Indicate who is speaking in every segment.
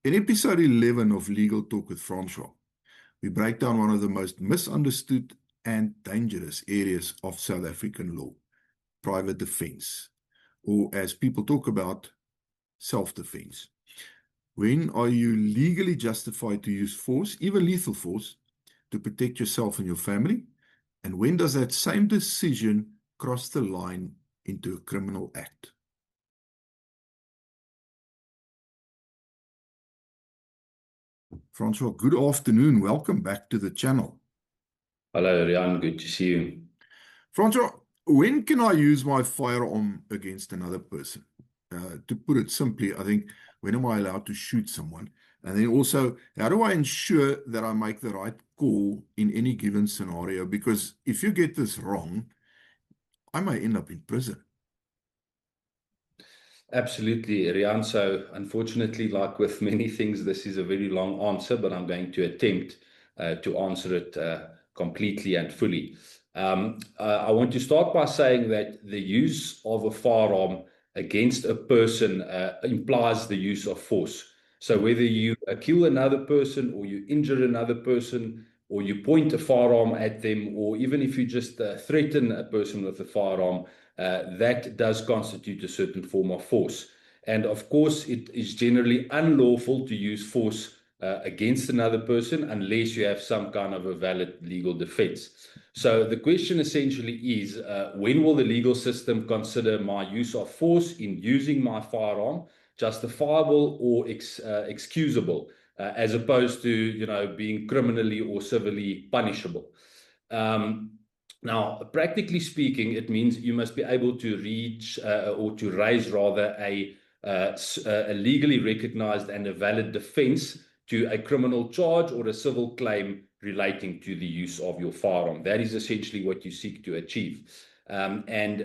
Speaker 1: In episode 11 of Legal Talk with Francois, we break down one of the most misunderstood and dangerous areas of South African law, private defense, or as people talk about, self-defense. When are you legally justified to use force, even lethal force, to protect yourself and your family? And when does that same decision cross the line into a criminal act? Francois, good afternoon. Welcome back to the channel.
Speaker 2: Hello, Rian. Good to see you.
Speaker 1: Francois, when can I use my firearm against another person? To put it simply, I think, when am I allowed to shoot someone? And then also, how do I ensure that I make the right call in any given scenario? Because if you get this wrong, I may end up in prison.
Speaker 2: Absolutely, Rian. So unfortunately, like with many things, this is a very long answer, but I'm going to attempt to answer it completely and fully. I want to start by saying that the use of a firearm against a person implies the use of force. So whether you kill another person or you injure another person, or you point a firearm at them, or even if you just threaten a person with a firearm, that does constitute a certain form of force. And of course, it is generally unlawful to use force against another person unless you have some kind of a valid legal defense. So the question essentially is, when will the legal system consider my use of force in using my firearm justifiable or excusable, as opposed to, being criminally or civilly punishable? Now, practically speaking, it means you must be able to reach or to raise rather a legally recognized and a valid defense to a criminal charge or a civil claim relating to the use of your firearm. That is essentially what you seek to achieve. And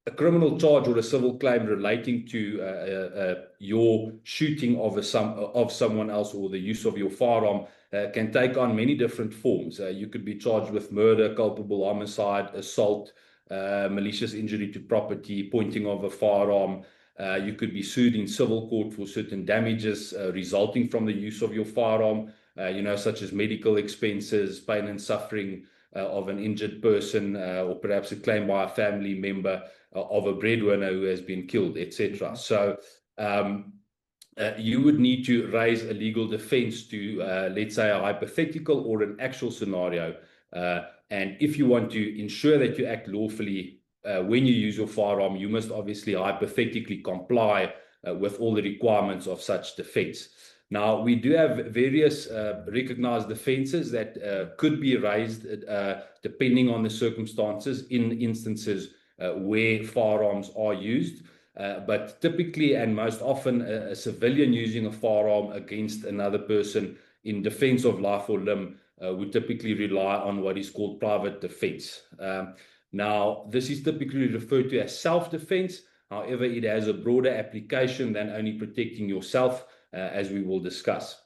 Speaker 2: a criminal charge or a civil claim relating to your shooting of someone else or the use of your firearm can take on many different forms. You could be charged with murder, culpable homicide, assault, malicious injury to property, pointing of a firearm. You could be sued in civil court for certain damages resulting from the use of your firearm, such as medical expenses, pain and suffering of an injured person, or perhaps a claim by a family member of a breadwinner who has been killed, etc. So you would need to raise a legal defense to, let's say, a hypothetical or an actual scenario. And if you want to ensure that you act lawfully when you use your firearm, you must obviously hypothetically comply with all the requirements of such defense. Now, we do have various recognized defenses that could be raised depending on the circumstances in instances where firearms are used. But typically and most often, a civilian using a firearm against another person in defense of life or limb would typically rely on what is called private defense. Now, this is typically referred to as self-defense. However, it has a broader application than only protecting yourself, as we will discuss.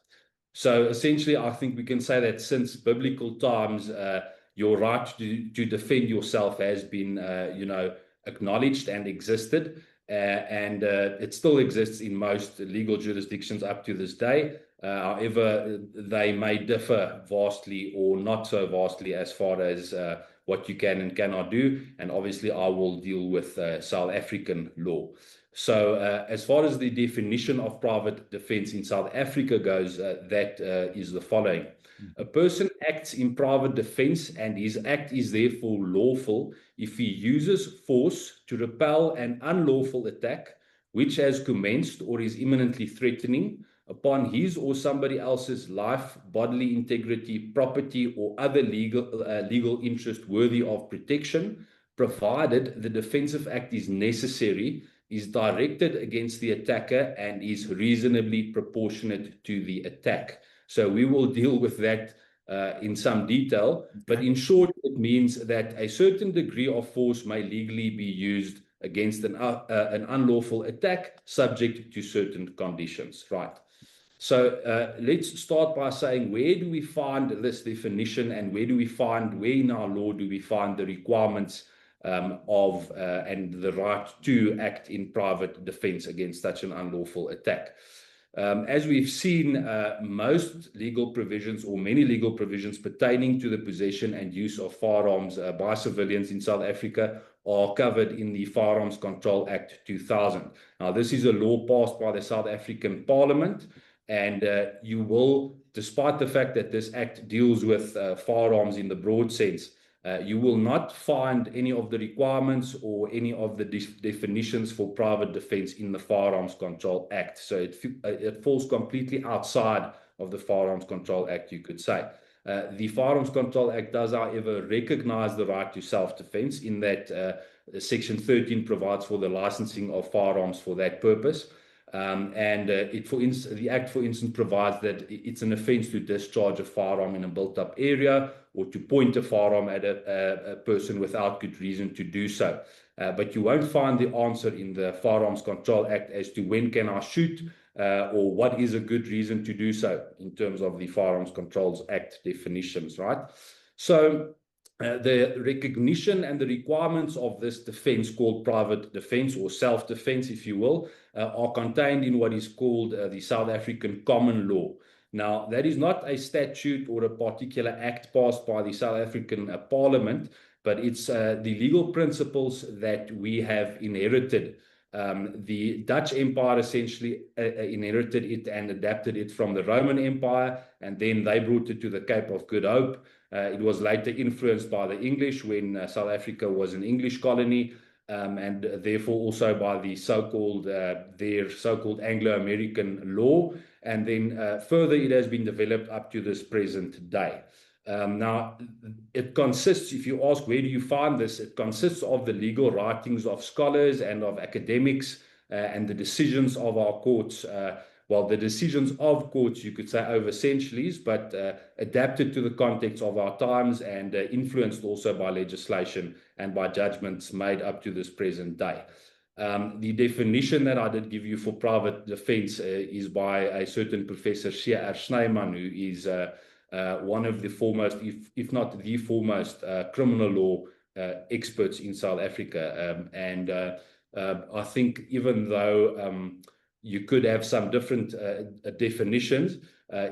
Speaker 2: So essentially, I think we can say that since biblical times, your right to defend yourself has been, acknowledged and existed. And it still exists in most legal jurisdictions up to this day. However, they may differ vastly or not so vastly as far as what you can and cannot do. And obviously, I will deal with South African law. So as far as the definition of private defense in South Africa goes, that is the following. A person acts in private defense and his act is therefore lawful if he uses force to repel an unlawful attack which has commenced or is imminently threatening upon his or somebody else's life, bodily integrity, property, or other legal interest worthy of protection, provided the defensive act is necessary, is directed against the attacker, and is reasonably proportionate to the attack. So we will deal with that in some detail, but in short, it means that a certain degree of force may legally be used against an unlawful attack subject to certain conditions, right? So let's start by saying, where do we find this definition, and where in our law do we find the requirements of and the right to act in private defense against such an unlawful attack? As we've seen, most legal provisions or many legal provisions pertaining to the possession and use of firearms by civilians in South Africa are covered in the Firearms Control Act 2000. Now, this is a law passed by the South African Parliament, and you will, despite the fact that this act deals with firearms in the broad sense, you will not find any of the requirements or any of the definitions for private defense in the Firearms Control Act. So it falls completely outside of the Firearms Control Act, you could say. The Firearms Control Act does, however, recognize the right to self-defense in that Section 13 provides for the licensing of firearms for that purpose. The Act, for instance, provides that it's an offense to discharge a firearm in a built-up area or to point a firearm at a person without good reason to do so. But you won't find the answer in the Firearms Control Act as to when can I shoot or what is a good reason to do so in terms of the Firearms Controls Act definitions, right? So the recognition and the requirements of this defense, called private defense or self-defense, if you will, are contained in what is called the South African Common Law. Now, that is not a statute or a particular act passed by the South African Parliament, but it's the legal principles that we have inherited. The Dutch Empire essentially inherited it and adapted it from the Roman Empire, and then they brought it to the Cape of Good Hope. It was later influenced by the English when South Africa was an English colony, and therefore also by the their so-called Anglo-American law. And then further, it has been developed up to this present day. Now, it consists, if you ask where do you find this, it consists of the legal writings of scholars and of academics and the decisions of our courts. Well, the decisions of courts, you could say, over centuries, but adapted to the context of our times and influenced also by legislation and by judgments made up to this present day. The definition that I did give you for private defense is by a certain Professor C.R. Snyman, who is one of the foremost, if not the foremost, criminal law experts in South Africa. I think even though you could have some different definitions,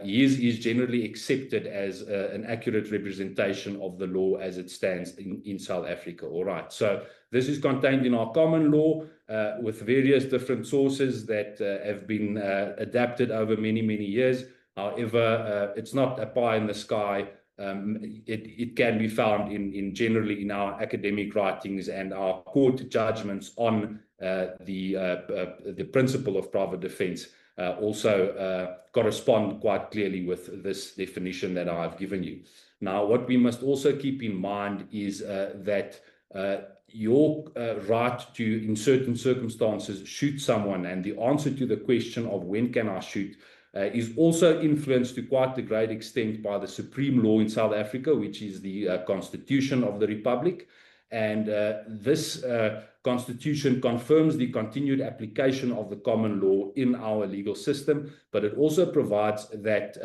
Speaker 2: his is generally accepted as an accurate representation of the law as it stands in South Africa. All right. So this is contained in our common law with various different sources that have been adapted over many, many years. However, it's not a pie in the sky. It can be found generally in our academic writings and our court judgments on the principle of private defense also correspond quite clearly with this definition that I've given you. Now, what we must also keep in mind is that your right to, in certain circumstances, shoot someone, and the answer to the question of when can I shoot is also influenced to quite a great extent by the supreme law in South Africa, which is the Constitution of the Republic. And this Constitution confirms the continued application of the common law in our legal system, but it also provides that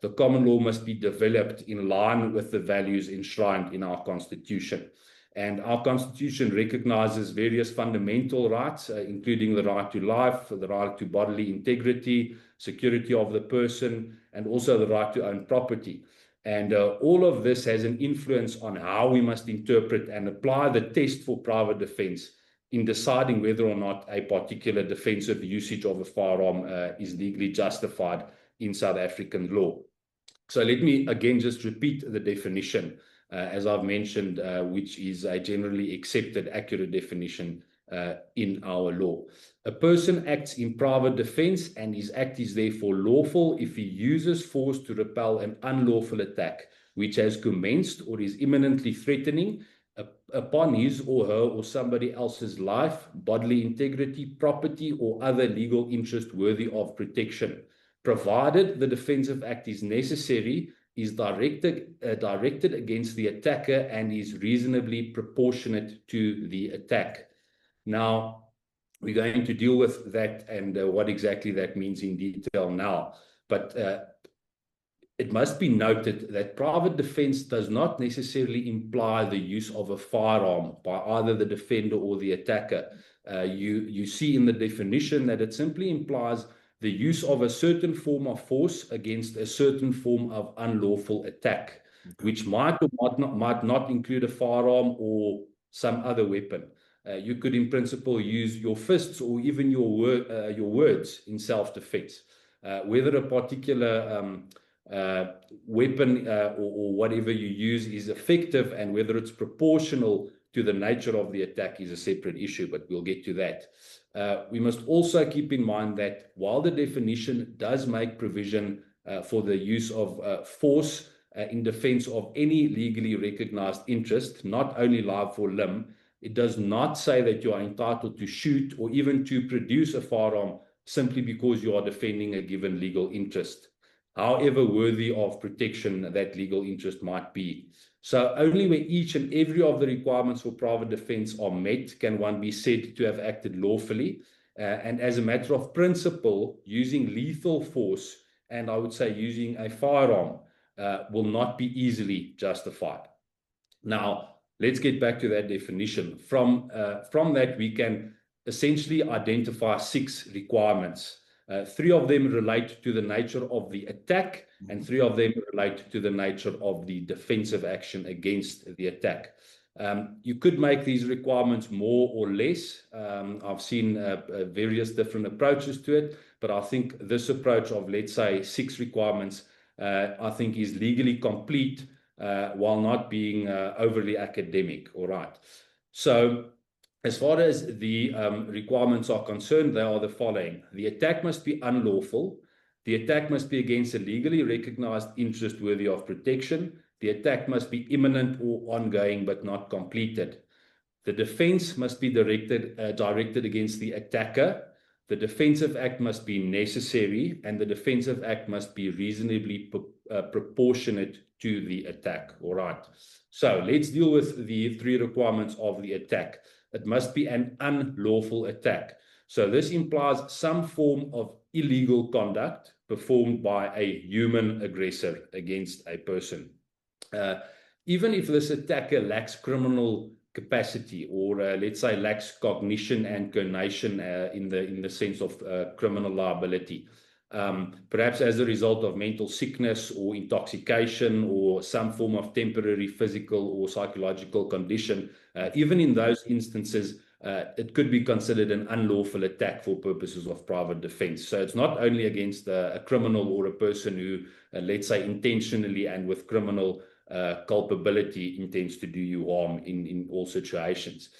Speaker 2: the common law must be developed in line with the values enshrined in our Constitution. And our Constitution recognizes various fundamental rights, including the right to life, the right to bodily integrity, security of the person, and also the right to own property. And all of this has an influence on how we must interpret and apply the test for private defense in deciding whether or not a particular defensive usage of a firearm is legally justified in South African law. So let me again just repeat the definition, as I've mentioned, which is a generally accepted, accurate definition in our law. A person acts in private defense, and his act is therefore lawful if he uses force to repel an unlawful attack which has commenced or is imminently threatening upon his or her or somebody else's life, bodily integrity, property, or other legal interest worthy of protection, provided the defensive act is necessary, is directed against the attacker, and is reasonably proportionate to the attack. Now, we're going to deal with that and what exactly that means in detail now. But it must be noted that private defense does not necessarily imply the use of a firearm by either the defender or the attacker. You see in the definition that it simply implies the the use of a certain form of force against a certain form of unlawful attack, which might or might not include a firearm or some other weapon. You could, in principle, use your fists or even your words in self-defense. Whether a particular weapon or whatever you use is effective and whether it's proportional to the nature of the attack is a separate issue, but we'll get to that. We must also keep in mind that while the definition does make provision for the use of force in defense of any legally recognized interest, not only life or limb, it does not say that you are entitled to shoot or even to produce a firearm simply because you are defending a given legal interest, however worthy of protection that legal interest might be. So only where each and every of the requirements for private defense are met can one be said to have acted lawfully. And as a matter of principle, using lethal force, and I would say using a firearm, will not be easily justified. Now, let's get back to that definition. From that, we can essentially identify 6 requirements. 3 of them relate to the nature of the attack, and 3 of them relate to the nature of the defensive action against the attack. You could make these requirements more or less. I've seen various different approaches to it, but I think this approach of, let's say, 6 requirements, I think is legally complete while not being overly academic. All right. So as far as the requirements are concerned, they are the following. The attack must be unlawful. The attack must be against a legally recognized interest worthy of protection. The attack must be imminent or ongoing but not completed. The defense must be directed against the attacker. The defensive act must be necessary, and the defensive act must be reasonably proportionate to the attack. All right. So let's deal with the 3 requirements of the attack. It must be an unlawful attack. So this implies some form of illegal conduct performed by a human aggressor against a person. Even if this attacker lacks criminal capacity or let's say lacks cognition and cognation in the sense of criminal liability, perhaps as a result of mental sickness or intoxication or some form of temporary physical or psychological condition, even in those instances, it could be considered an unlawful attack for purposes of private defense. So it's not only against a criminal or a person who, let's say, intentionally and with criminal culpability intends to do you harm in all situations.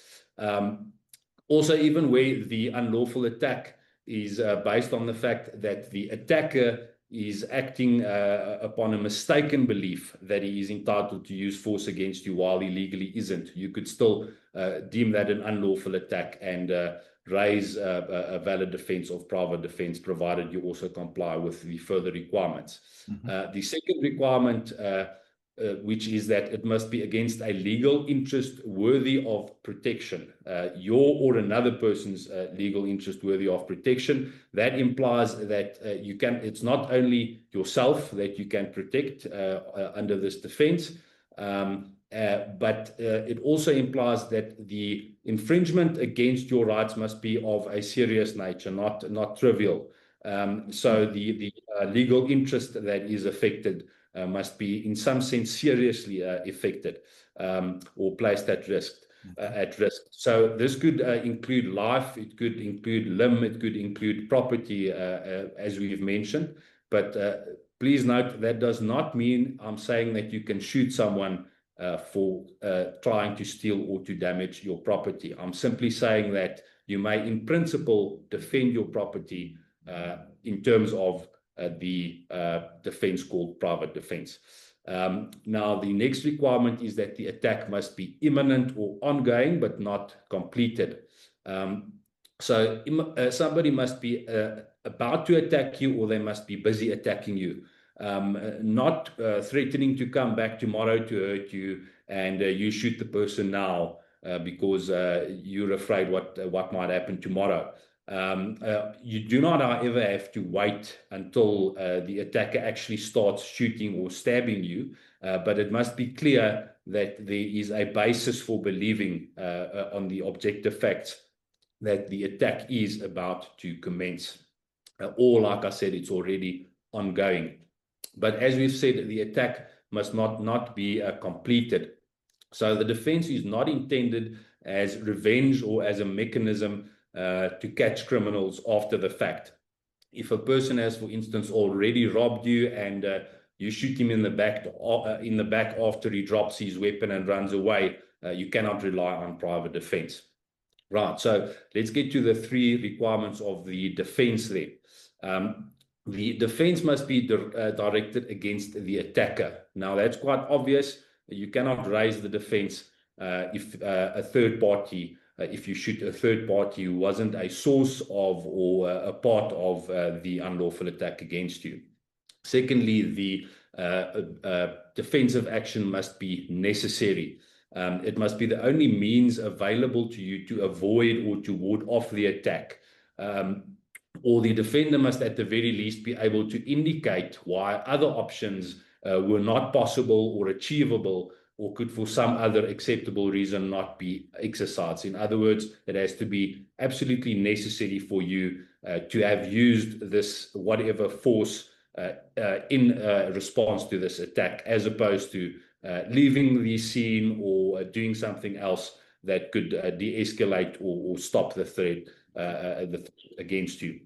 Speaker 2: Also, even where the unlawful attack is based on the fact that the attacker is acting upon a mistaken belief that he is entitled to use force against you while he legally isn't, you could still deem that an unlawful attack and raise a valid defense of private defense, provided you also comply with the further requirements. The second requirement, which is that it must be against a legal interest worthy of protection, your or another person's legal interest worthy of protection. That implies that it's not only yourself that you can protect under this defense, but it also implies that the infringement against your rights must be of a serious nature, not trivial. So the legal interest that is affected must be in some sense seriously affected or placed at risk. So this could include life, it could include limb, it could include property, as we've mentioned. But please note that does not mean I'm saying that you can shoot someone for trying to steal or to damage your property. I'm simply saying that you may, in principle, defend your property in terms of the defense called private defense. Now, the next requirement is that the attack must be imminent or ongoing, but not completed. So somebody must be about to attack you, or they must be busy attacking you, not threatening to come back tomorrow to hurt you, and you shoot the person now because you're afraid what might happen tomorrow. You do not, however, have to wait until the attacker actually starts shooting or stabbing you, but it must be clear that there is a basis for believing on the objective facts that the attack is about to commence. or like I said, it's already ongoing. But as we've said, the attack must not be completed. So the defense is not intended as revenge or as a mechanism to catch criminals after the fact. If a person has, for instance, already robbed you and you shoot him in the back after he drops his weapon and runs away, you cannot rely on private defense. Right, so let's get to the 3 requirements of the defense there. The defense must be directed against the attacker. Now, that's quite obvious. You cannot raise the defense if a third party, if you shoot a third party who wasn't a source of or a part of the unlawful attack against you. Secondly, the defensive action must be necessary. It must be the only means available to you to avoid or to ward off the attack. Or the defender must at the very least be able to indicate why other options were not possible or achievable, or could for some other acceptable reason not be exercised. In other words, it has to be absolutely necessary for you to have used this whatever force in response to this attack, as opposed to leaving the scene or doing something else that could de-escalate or stop the threat against you.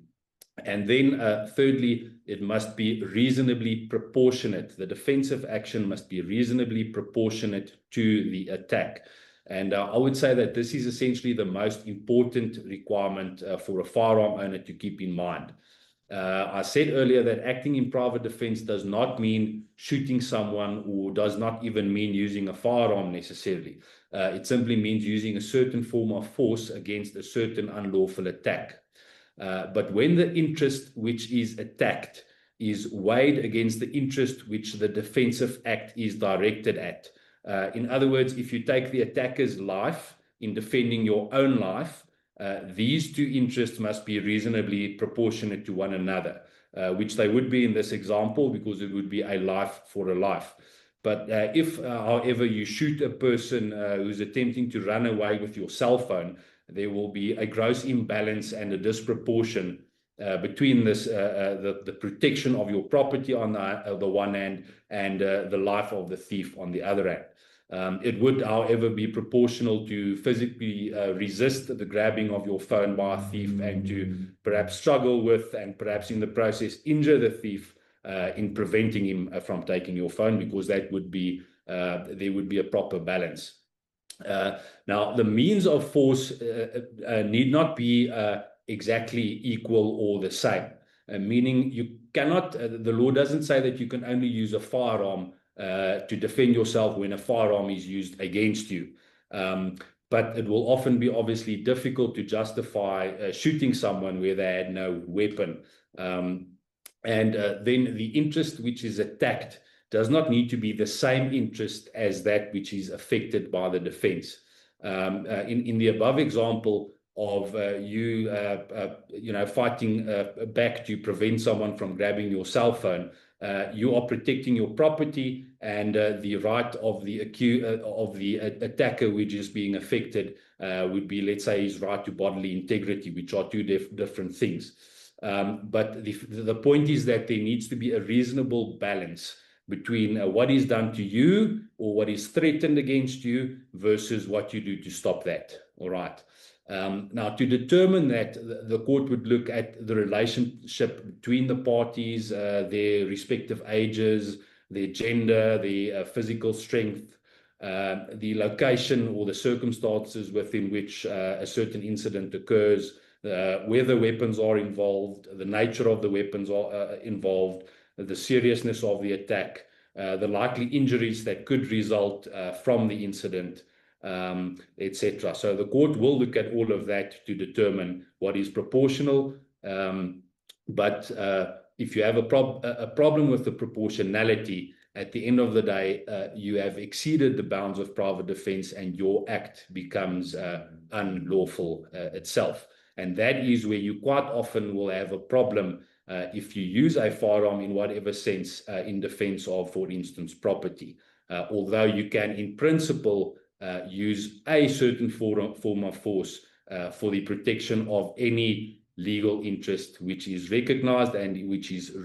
Speaker 2: And then thirdly, it must be reasonably proportionate. The defensive action must be reasonably proportionate to the attack. And I would say that this is essentially the most important requirement for a firearm owner to keep in mind. I said earlier that acting in private defense does not mean shooting someone, or does not even mean using a firearm necessarily. It simply means using a certain form of force against a certain unlawful attack. But when the interest which is attacked is weighed against the interest which the defensive act is directed at. In other words, if you take the attacker's life in defending your own life, these 2 interests must be reasonably proportionate to one another, which they would be in this example, because it would be a life for a life. But if, however, you shoot a person who's attempting to run away with your cell phone, there will be a gross imbalance and a disproportion between this, the protection of your property on the one hand, and the life of the thief on the other hand. It would, however, be proportional to physically resist the grabbing of your phone by a thief, and to perhaps struggle with, and perhaps in the process injure the thief in preventing him from taking your phone, because that would be, there would be a proper balance. Now, the means of force need not be exactly equal or the same, meaning you cannot, the law doesn't say that you can only use a firearm to defend yourself when a firearm is used against you. But it will often be obviously difficult to justify shooting someone where they had no weapon. And then the interest which is attacked does not need to be the same interest as that which is affected by the defense. In the above example of you know, fighting back to prevent someone from grabbing your cell phone, you are protecting your property, and the right of the attacker which is being affected would be, let's say, his right to bodily integrity, which are 2 different things. But the point is that there needs to be a reasonable balance between what is done to you, or what is threatened against you, versus what you do to stop that. All right. Now, to determine that, the court would look at the relationship between the parties, their respective ages, their gender, their physical strength, the location or the circumstances within which a certain incident occurs, whether weapons are involved, the nature of the weapons are involved, the seriousness of the attack, the likely injuries that could result from the incident, etc. So the court will look at all of that to determine what is proportional. But if you have a problem with the proportionality, at the end of the day, you have exceeded the bounds of private defense, and your act becomes unlawful itself. And that is where you quite often will have a problem if you use a firearm in whatever sense in defense of, for instance, property. Although you can, in principle, use a certain form of force for the protection of any legal interest which is recognized and which is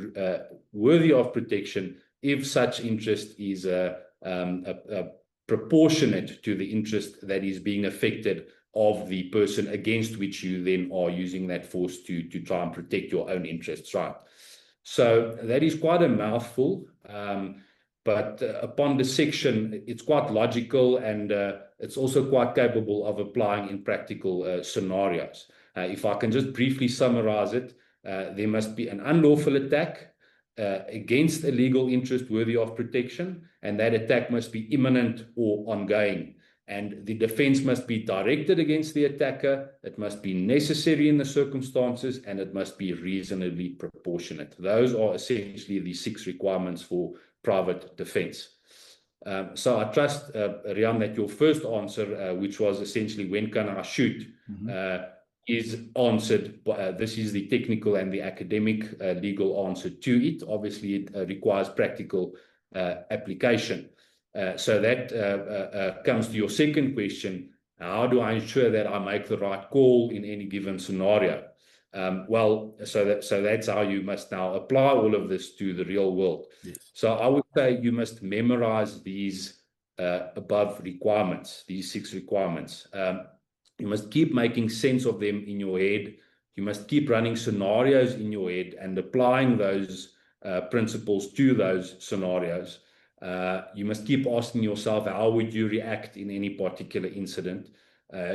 Speaker 2: worthy of protection if such interest is proportionate to the interest that is being affected of the person against which you then are using that force to try and protect your own interests, right? So that is quite a mouthful, but upon dissection, it's quite logical, and it's also quite capable of applying in practical scenarios. If I can just briefly summarize it, there must be an unlawful attack against a legal interest worthy of protection, and that attack must be imminent or ongoing. And the defense must be directed against the attacker, it must be necessary in the circumstances, and it must be reasonably proportionate. Those are essentially the 6 requirements for private defense. So I trust, Riaan, that your first answer, which was essentially when can I shoot, is answered. This is the technical and the academic legal answer to it. Obviously, it requires practical application. So that comes to your second question. How do I ensure that I make the right call in any given scenario? So that's how you must now apply all of this to the real world.
Speaker 1: Yes.
Speaker 2: So I would say you must memorize these above requirements, these 6 requirements. You must keep making sense of them in your head. You must keep running scenarios in your head and applying those principles to those scenarios. You must keep asking yourself, how would you react in any particular incident?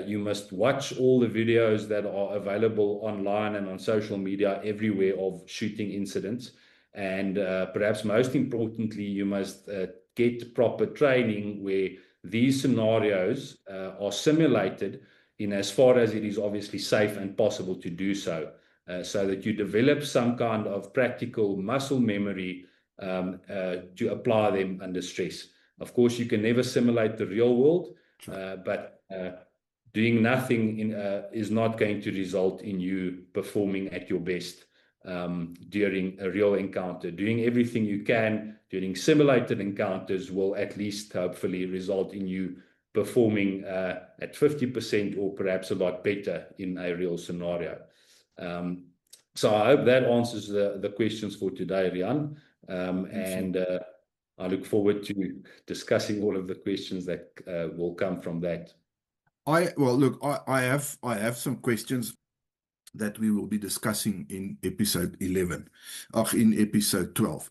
Speaker 2: You must watch all the videos that are available online and on social media everywhere of shooting incidents. And perhaps most importantly, you must get proper training where these scenarios are simulated in as far as it is obviously safe and possible to do so, so that you develop some kind of practical muscle memory to apply them under stress. Of course, you can never simulate the real world, but doing nothing is not going to result in you performing at your best during a real encounter. Doing everything you can during simulated encounters will at least hopefully result in you performing at 50% or perhaps a lot better in a real scenario. So I hope that answers the questions for today, Riaan. And I look forward to discussing all of the questions that will come from that.
Speaker 1: Well, look, I have some questions that we will be discussing in episode 11, in episode 12.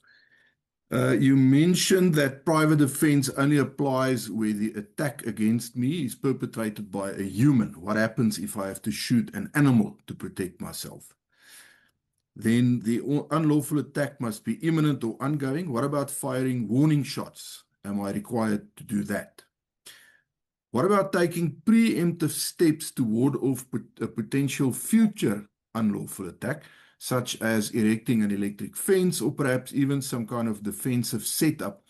Speaker 1: You mentioned that private defense only applies where the attack against me is perpetrated by a human. What happens if I have to shoot an animal to protect myself? Then the unlawful attack must be imminent or ongoing. What about firing warning shots? Am I required to do that? What about taking preemptive steps to ward off a potential future unlawful attack, such as erecting an electric fence or perhaps even some kind of defensive setup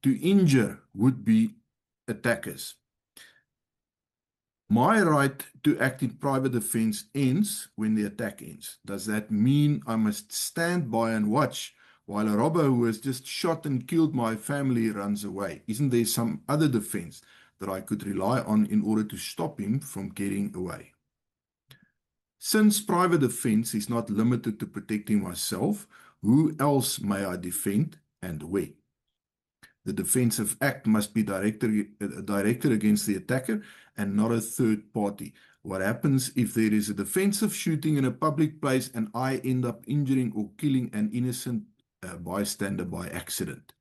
Speaker 1: to injure would-be attackers? My right to act in private defense ends when the attack ends. Does that mean I must stand by and watch while a robber who has just shot and killed my family runs away? Isn't there some other defense that I could rely on in order to stop him from getting away? Since private defense is not limited to protecting myself, who else may I defend and where? The defensive act must be directed against the attacker and not a third party. What happens if there is a defensive shooting in a public place and I end up injuring or killing an innocent bystander by accident?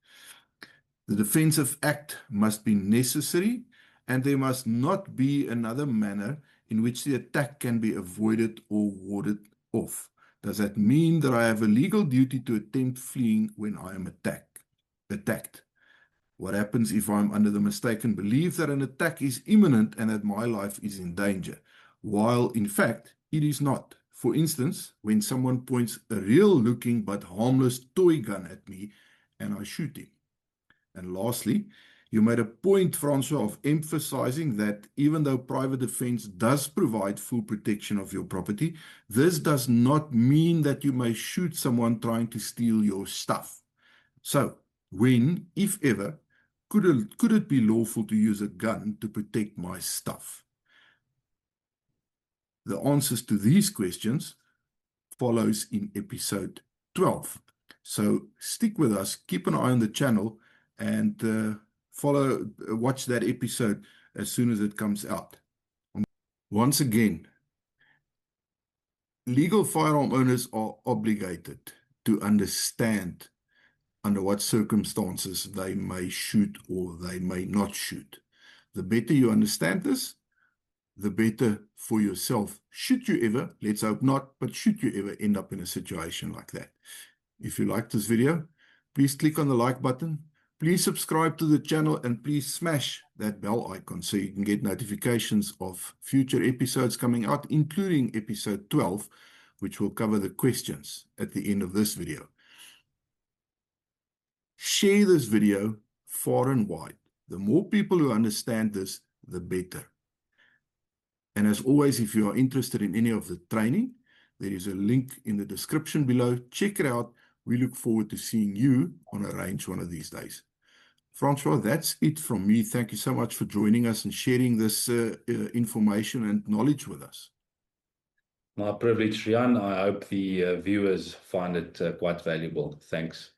Speaker 1: The defensive act must be necessary, and there must not be another manner in which the attack can be avoided or warded off. Does that mean that I have a legal duty to attempt fleeing when I am attacked? What happens if I'm under the mistaken belief that an attack is imminent and that my life is in danger, while in fact it is not? For instance, when someone points a real-looking but harmless toy gun at me and I shoot him. And lastly, you made a point, Francois, of emphasizing that even though private defense does provide full protection of your property, this does not mean that you may shoot someone trying to steal your stuff. So, when, if ever, could it be lawful to use a gun to protect my stuff? The answers to these questions follows in episode 12. So stick with us, keep an eye on the channel, and watch that episode as soon as it comes out. Once again, legal firearm owners are obligated to understand under what circumstances they may shoot or they may not shoot. The better you understand this, the better for yourself. Should you ever, let's hope not, but should you ever end up in a situation like that. If you like this video, please click on the like button. Please subscribe to the channel and please smash that bell icon so you can get notifications of future episodes coming out, including episode 12, which will cover the questions at the end of this video. Share this video far and wide. The more people who understand this, the better. And as always, if you are interested in any of the training, there is a link in the description below. Check it out. We look forward to seeing you on a range one of these days. Francois, that's it from me. Thank you so much for joining us and sharing this information and knowledge with us.
Speaker 2: My privilege, Riaan. I hope the viewers find it quite valuable. Thanks.